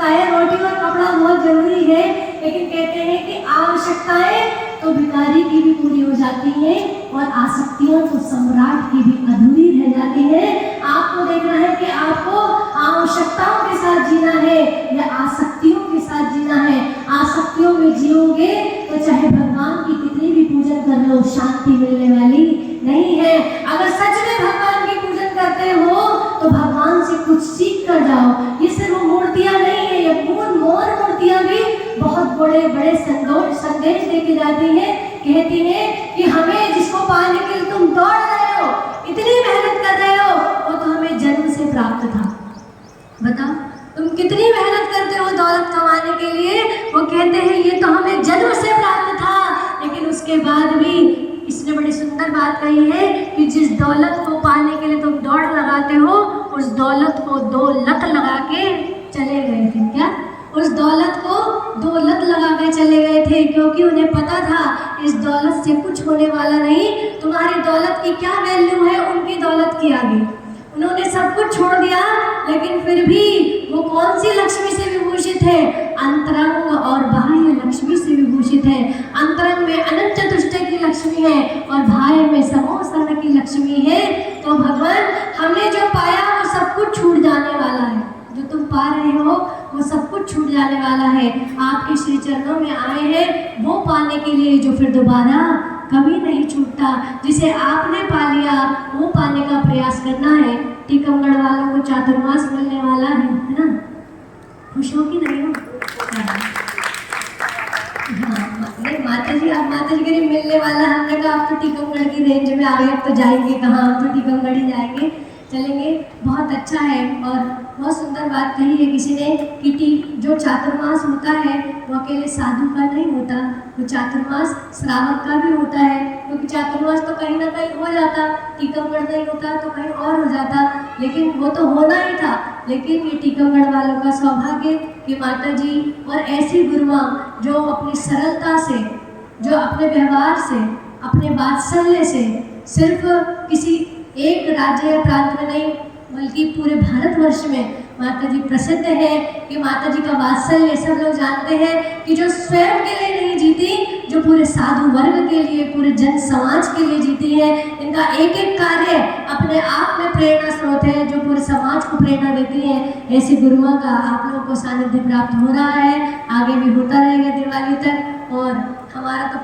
आवश्यकता है, रोटी और कपड़ा बहुत जरूरी है, लेकिन कहते हैं कि आवश्यकताएं तो भिखारी की भी पूरी हो जाती है और आसक्तियां तो सम्राट की भी अधूरी रह जाती है। आपको देखना है कि आपको आवश्यकताओं के साथ जीना है या आसक्तियों के साथ जीना है। आसक्तियों में जियोगे तो चाहे भगवान की कितनी भी पूजन कर लो, शांति मिलने वाली नहीं है। अगर सच में भगवान की पूजन करते हो तो भगवान से कुछ सीख कर जाओ। ये सिर्फ मूर्तियां नहीं है, ये मोर मूर्तियां भी बहुत बड़े बड़े संदेश देके जाती है। कहती है कि हमें जिसको पाने के लिए तुम दौड़ रहे हो, इतनी मेहनत कर रहे हो, वो तो हमें जन्म से प्राप्त था। बताओ तुम कितनी मेहनत करते हो दौलत कमाने के लिए। वो कहते हैं ये तो हमें जन्म से प्राप्त था, लेकिन उसके बाद भी इसने बड़ी सुंदर बात कही है कि जिस दौलत को पाने के लिए तुम दौड़ लगाते हो, उस दौलत को 2 लत लगा के चले गए थे। क्या? उस दौलत को 2 लत लगा के चले गए थे, क्योंकि उन्हें पता था इस दौलत से कुछ होने वाला नहीं। तुम्हारी दौलत की क्या वैल्यू है उनकी दौलत की आगे। उन्होंने सब कुछ छोड़ दिया, लेकिन फिर भी वो कौन सी लक्ष्मी से विभूषित है? अंतरंग और बाह्य लक्ष्मी से विभूषित है। अंतरंग में अनंत चतुष्टय की लक्ष्मी है और बाह्य में समोह सर्ण की लक्ष्मी है। तो भगवान हमने जो पाया वो सब कुछ छूट जाने वाला है। जो तुम पा रहे हो वो सब कुछ छूट जाने वाला है। आपके श्री चरणों में आए हैं वो पाने के लिए जो फिर दोबारा कभी नहीं छूटता। जिसे आपने पा लिया वो पाने का प्रयास करना है। टीकमगढ़ वालों को चातुर्मास मिलने वाला है ना? खुश हो कि नहीं हो? हाँ, नहीं माता जी, अब माता जी के लिए मिलने वाला। हमने कहा आप तो टीकमगढ़ की रेंज में आ गए, अब तो जाएंगे कहाँ, हम तो टीकमगढ़ ही जाएंगे, चलेंगे। बहुत अच्छा है और बहुत सुंदर बात कही है किसी ने कि जो चातुर्मास होता है वो अकेले साधु का नहीं होता, वो चातुर्मास श्रावक का भी होता है। क्योंकि चातुर्मास तो कहीं ना कहीं हो जाता, टीकमगढ़ नहीं होता तो कहीं और हो जाता, लेकिन वो तो होना ही था। लेकिन ये टीकमगढ़ वालों का सौभाग्य कि माता जी और ऐसी गुरुआं जो अपनी सरलता से, जो अपने व्यवहार से, अपने वात्सल्य से सिर्फ किसी एक राज्य या प्रांत में नहीं बल्कि पूरे भारतवर्ष में माता जी प्रसिद्ध है कि माता जी का वात्सल्य सब लोग जानते हैं कि जो स्वयं के लिए नहीं जीती, जो पूरे साधु वर्ग के लिए, पूरे जन समाज के लिए जीती है। इनका एक एक कार्य अपने आप में प्रेरणा स्रोत है, जो पूरे समाज को प्रेरणा देती है। ऐसी गुरुओं का आप लोगों को सानिध्य प्राप्त हो रहा है, आगे भी होता रहेगा दिवाली तक। और हमारा तो